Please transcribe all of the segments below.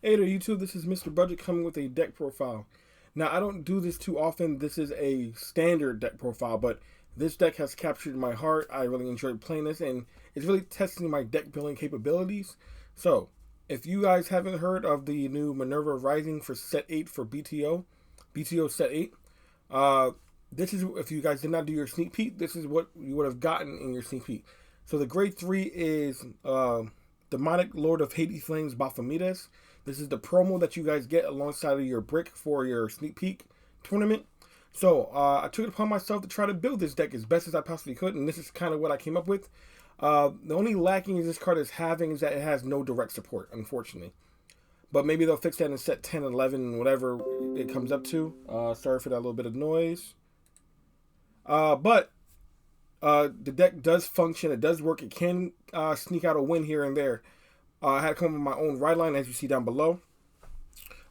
Hey there, YouTube. This is Mr. Budget coming with a deck profile. Now, I don't do this too often. This is a standard deck profile, but this deck has captured my heart. I really enjoyed playing this, and it's really testing my deck building capabilities. So, if you guys haven't heard of the new Minerva Rising for Set 8 for BTO Set 8, uh, this is, if you guys did not do your sneak peek, this is what you would have gotten in your sneak peek. So, the grade 3 is Demonic Lord of Hades Flames Baphomedes. This is the promo that you guys get alongside of your brick for your sneak peek tournament. So I took it upon myself to try to build this deck as best as I possibly could, and this is kind of what I came up with. The only lacking is this card is having is that it has no direct support, unfortunately. But maybe they'll fix that in set 10, 11, whatever it comes up to. Sorry for that little bit of noise. But the deck does function. It does work. It can sneak out a win here and there. I had to come up with my own ride line, as you see down below.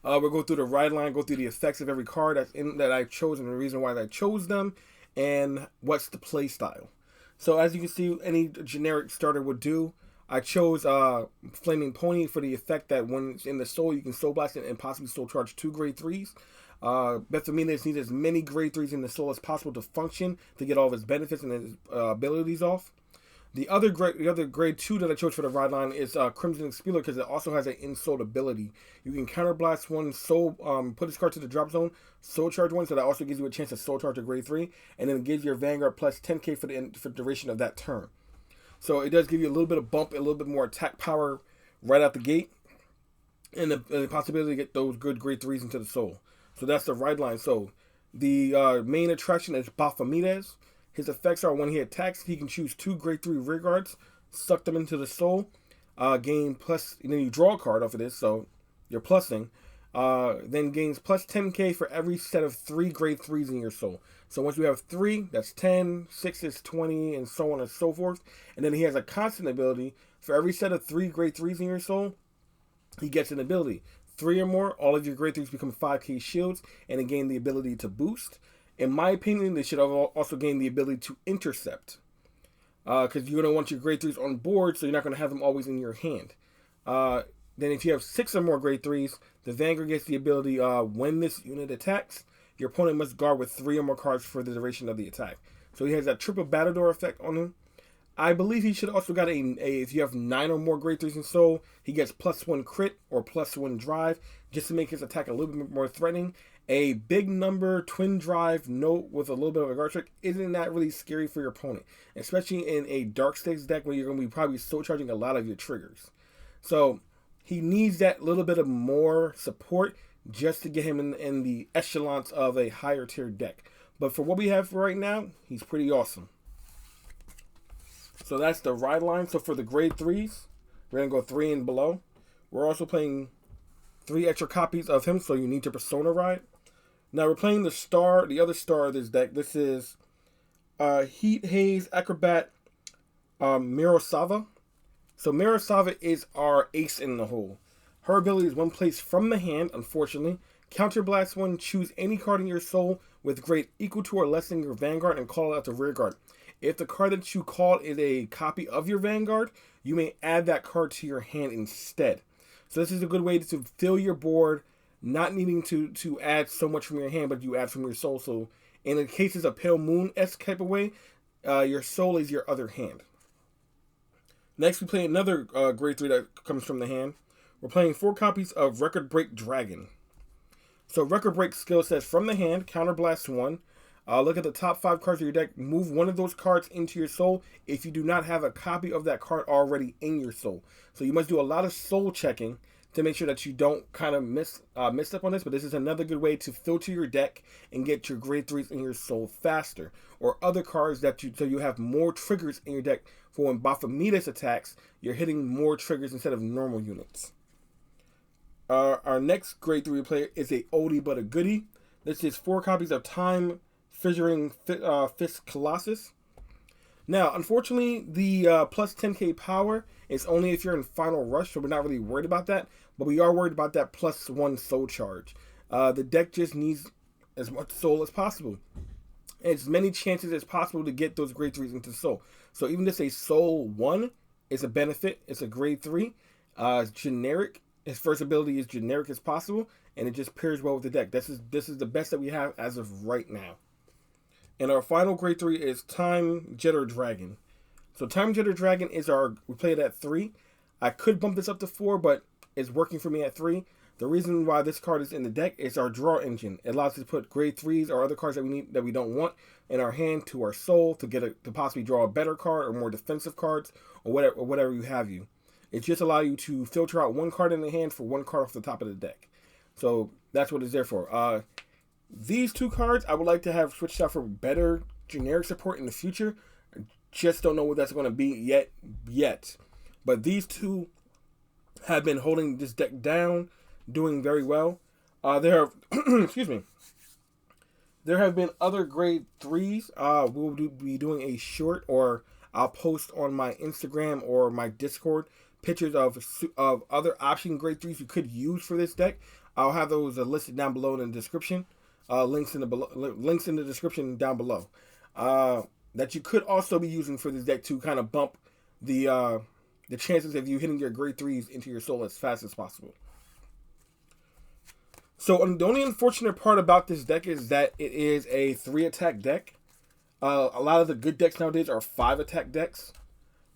We'll go through the ride line, go through the effects of every card that I chose and the reason why I chose them, and what's the play style. So as you can see, any generic starter would do. I chose Flaming Pony for the effect that when it's in the soul, you can soul blast it and possibly soul charge 2 grade 3s. Bphormedes needs as many grade 3s in the soul as possible to function, to get all of his benefits and his abilities off. The other grade 2 that I chose for the ride line is Crimson Expealer, because it also has an in-soul ability. You can counterblast one soul, put this card to the drop zone, soul charge one, so that also gives you a chance to soul charge a grade 3, and then it gives your Vanguard plus 10k for the duration of that turn. So it does give you a little bit of bump, a little bit more attack power right out the gate, and the possibility to get those good grade 3s into the soul. So that's the ride line. So the main attraction is Bphormedes. His effects are when he attacks, he can choose 2 grade 3 rear guards, suck them into the soul, gain plus, and then you draw a card off of this, so you're plussing. Then gains plus 10k for every set of 3 grade 3s in your soul. So once you have 3, that's 10, 6 is 20, and so on and so forth. And then he has a constant ability. For every set of 3 grade 3s in your soul, he gets an ability. 3 or more, all of your grade 3s become 5k shields, and then gain the ability to boost. In my opinion, they should also gain the ability to intercept. Because you're going to want your grade 3s on board, so you're not going to have them always in your hand. Then if you have 6 or more grade 3s, the Vanguard gets the ability, when this unit attacks, your opponent must guard with 3 or more cards for the duration of the attack. So he has that triple Battledore effect on him. I believe he should also got if you have 9 or more grade 3s in soul, he gets plus 1 crit or plus 1 drive, just to make his attack a little bit more threatening. A big number twin drive note with a little bit of a guard trick isn't that really scary for your opponent, especially in a dark stakes deck where you're going to be probably soul charging a lot of your triggers. So he needs that little bit of more support just to get him in the echelons of a higher tier deck. But for what we have right now, he's pretty awesome. So that's the ride line. So for the grade 3s, we're going to go 3 and below. We're also playing 3 extra copies of him, so you need to Persona ride. Now we're playing the other star of this deck. This is Heat Haze Acrobat Miroslava. So Miroslava is our ace in the hole. Her ability is one place from the hand, unfortunately. Counterblast one, choose any card in your soul with grade equal to or less than your Vanguard and call it out to rear guard. If the card that you call is a copy of your Vanguard, you may add that card to your hand instead. So this is a good way to fill your board, not needing to add so much from your hand, but you add from your soul. So in the cases of Pale Moon-esque type of way, your soul is your other hand. Next, we play another grade 3 that comes from the hand. We're playing 4 copies of Record Break Dragon. So Record Break skill says, from the hand, counterblast 1. Look at the top 5 cards of your deck. Move one of those cards into your soul if you do not have a copy of that card already in your soul. So you must do a lot of soul checking to make sure that you don't kind of miss up on this. But this is another good way to filter your deck and get your grade 3s in your soul faster. Or other cards so you have more triggers in your deck for when Baphomedes attacks, you're hitting more triggers instead of normal units. Our next grade 3 player is a oldie but a goodie. This is 4 copies of Time Fissuring Fist Colossus. Now, unfortunately, the plus 10k power is only if you're in Final Rush, so we're not really worried about that. But we are worried about that plus 1 soul charge. The deck just needs as much soul as possible. As many chances as possible to get those grade 3s into soul. So even just a soul 1 is a benefit. It's a grade 3. Generic His first ability is generic as possible, and it just pairs well with the deck. This is the best that we have as of right now. And our final grade 3 is Time Jetter Dragon. So Time Jetter Dragon is we play it at 3. I could bump this up to 4, but it's working for me at 3. The reason why this card is in the deck is our draw engine. It allows us to put grade 3s or other cards that we need that we don't want in our hand to our soul to possibly draw a better card or more defensive cards or whatever you have you. It just allows you to filter out one card in the hand for one card off the top of the deck. So that's what it's there for. These 2 cards I would like to have switched out for better generic support in the future. I just don't know what that's going to be yet. But these 2 have been holding this deck down, doing very well. There have excuse me. There have been other grade 3s. We'll be doing a short, or I'll post on my Instagram or my Discord pictures of other option grade 3s you could use for this deck. I'll have those listed down below in the description. Links in the description down below. That you could also be using for this deck to kind of bump the chances of you hitting your grade 3s into your soul as fast as possible. So the only unfortunate part about this deck is that it is a 3-attack deck. A lot of the good decks nowadays are 5-attack decks.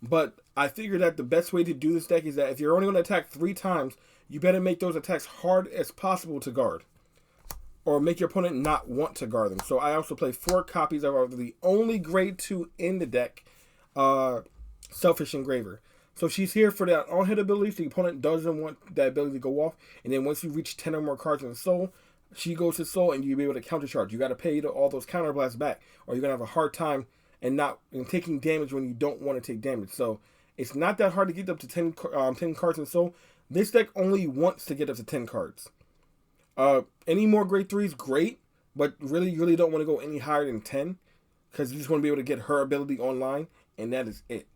But I figured that the best way to do this deck is that if you're only going to attack 3 times, you better make those attacks hard as possible to guard. Or make your opponent not want to guard them. So I also play 4 copies of the only grade 2 in the deck, Selfish Engraver. So she's here for that on-hit ability, so the opponent doesn't want that ability to go off. And then once you reach 10 or more cards in the soul, she goes to soul and you'll be able to countercharge. You got to pay all those counterblasts back, or you're going to have a hard time and taking damage when you don't want to take damage. So it's not that hard to get up to 10 cards in soul. This deck only wants to get up to 10 cards. Any more grade 3s, great, but really, you really don't want to go any higher than 10 because you just want to be able to get her ability online, and that is it.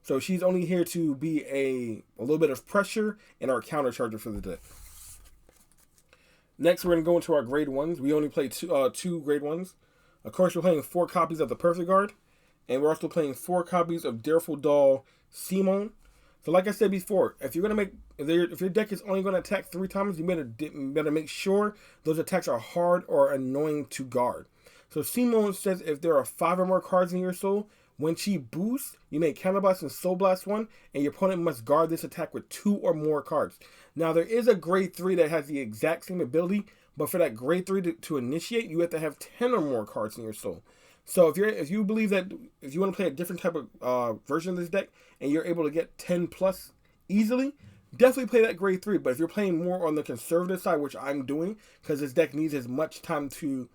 So she's only here to be a little bit of pressure and our counter charger for the deck. Next, we're going to go into our grade 1s. We only play two grade 1s. Of course, we're playing 4 copies of the Perfect Guard, and we're also playing 4 copies of Dareful Doll Simone. So like I said before, if your deck is only going to attack 3 times, you better make sure those attacks are hard or annoying to guard. So Simone says if there are 5 or more cards in your soul, when she boosts, you may counterblast and soul blast 1, and your opponent must guard this attack with 2 or more cards. Now there is a grade 3 that has the exact same ability, but for that grade 3 to initiate, you have to have 10 or more cards in your soul. So if you believe that if you want to play a different type of version of this deck and you're able to get 10 plus easily, definitely play that grade 3. But if you're playing more on the conservative side, which I'm doing, because this deck needs as much time to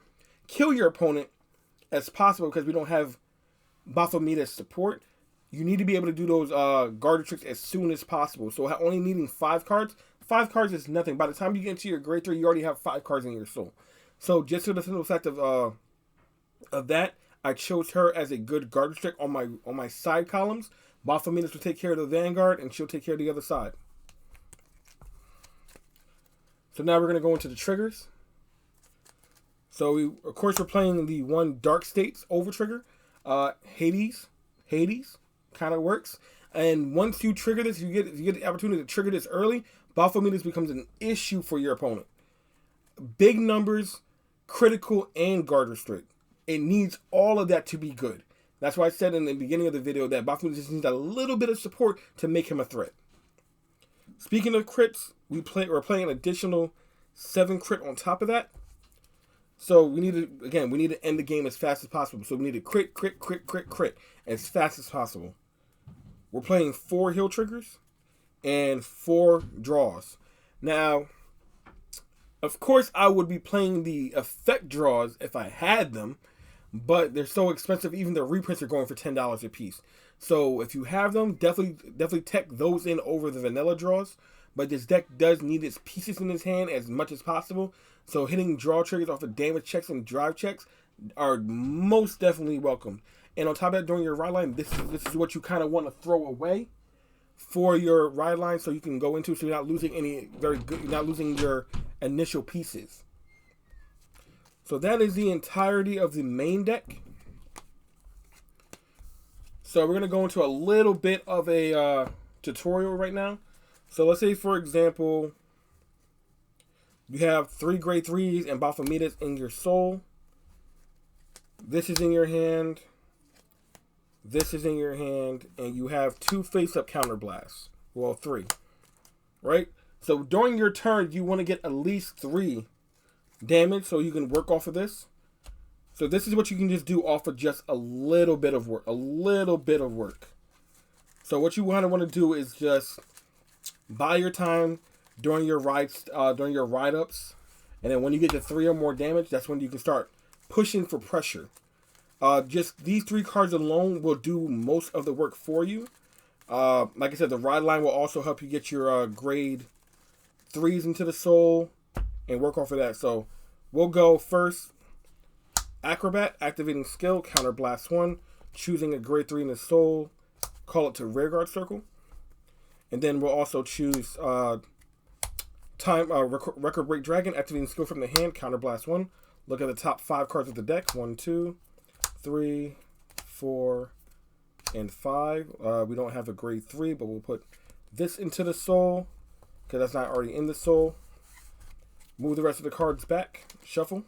kill your opponent as possible because we don't have Bphormedes support, you need to be able to do those guard tricks as soon as possible. So only needing 5 cards, 5 cards is nothing. By the time you get into your grade 3, you already have 5 cards in your soul. So just for the simple fact of that, I chose her as a good guard trick on my side columns. Bphormedes will take care of the Vanguard, and she'll take care of the other side. So now we're going to go into the triggers. So of course we're playing the 1 Dark States over trigger. Hades kind of works. And once you trigger this, you get the opportunity to trigger this early, Bphormedes becomes an issue for your opponent. Big numbers, critical, and guard restrict. It needs all of that to be good. That's why I said in the beginning of the video that Bphormedes just needs a little bit of support to make him a threat. Speaking of crits, we're playing an additional 7 crit on top of that. So we need to end the game as fast as possible. So we need to crit as fast as possible. We're playing 4 heal triggers and 4 draws. Now, of course, I would be playing the effect draws if I had them, but they're so expensive. Even the reprints are going for $10 a piece. So if you have them, definitely tech those in over the vanilla draws. But this deck does need its pieces in its hand as much as possible. So hitting draw triggers off of damage checks and drive checks are most definitely welcome. And on top of that, during your ride line, this is what you kind of want to throw away for your ride line, so you can go into, so you're not losing you're not losing your initial pieces. So that is the entirety of the main deck. So we're gonna go into a little bit of a tutorial right now. So let's say, for example, You have 3 grade 3s and Bphormedes in your soul. This is in your hand. This is in your hand. And you have 2 face-up counterblasts. Well, 3. Right? So during your turn, you want to get at least 3 damage so you can work off of this. So this is what you can just do off of just a little bit of work. A little bit of work. So what you want to do is just buy your time during your ride-ups, and then when you get to 3 or more damage, that's when you can start pushing for pressure. Just these 3 cards alone will do most of the work for you. Like I said, the ride line will also help you get your grade 3s into the soul and work off of that. So we'll go first. Acrobat, activating skill, counterblast 1, choosing a grade 3 in the soul, call it to rearguard circle. And then we'll also choose Record Break Dragon, activating skill from the hand, counterblast 1. Look at the top 5 cards of the deck. 1, 2, 3, 4, and 5. We don't have a grade 3, but we'll put this into the soul, because that's not already in the soul. Move the rest of the cards back. Shuffle.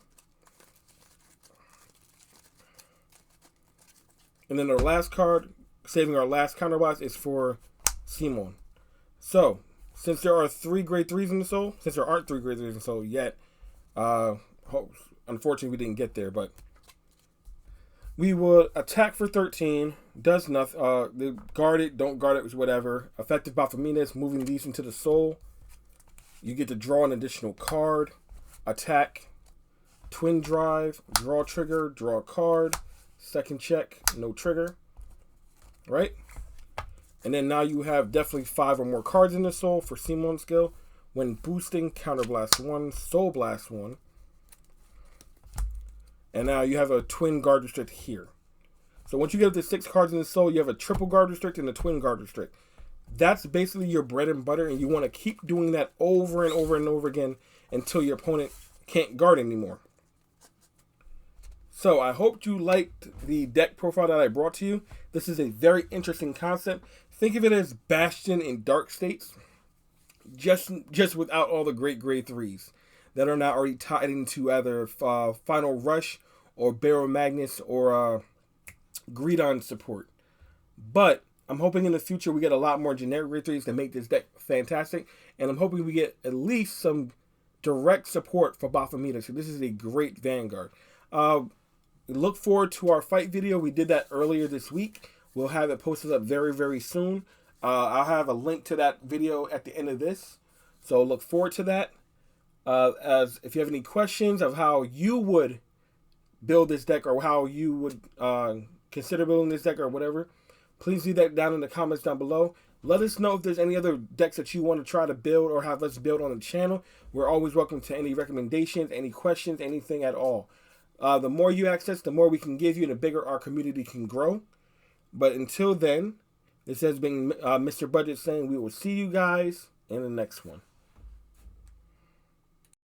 And then our last card, saving our last counterblast, is for Simon. So, since there are 3 grade 3s in the soul, since there aren't 3 grade 3s in the soul yet, unfortunately we didn't get there, but we will attack for 13, does nothing, guard it, don't guard it, whatever. Effective Bphormedes, moving these into the soul. You get to draw an additional card, attack, twin drive, draw trigger, draw a card, second check, no trigger, right? And then now you have definitely 5 or more cards in the soul for Simon skill. When boosting, counterblast 1, soul blast 1. And now you have a twin guard restrict here. So once you get up to 6 cards in the soul, you have a triple guard restrict and a twin guard restrict. That's basically your bread and butter, and you want to keep doing that over and over and over again until your opponent can't guard anymore. So I hope you liked the deck profile that I brought to you. This is a very interesting concept. Think of it as Bastion in Dark States, just without all the great grade 3s that are now already tied into either Final Rush or Bphormedes or Greedon support. But I'm hoping in the future we get a lot more generic grade 3s to make this deck fantastic. And I'm hoping we get at least some direct support for Bphormedes. So this is a great Vanguard. Look forward to our fight video. We did that earlier this week. We'll have it posted up very, very soon. I'll have a link to that video at the end of this. So look forward to that. As if you have any questions of how you would build this deck or how you would consider building this deck or whatever, please leave that down in the comments down below. Let us know if there's any other decks that you want to try to build or have us build on the channel. We're always welcome to any recommendations, any questions, anything at all. The more you access, the more we can give you, and the bigger our community can grow. But until then, this has been Mr. Budget saying we will see you guys in the next one.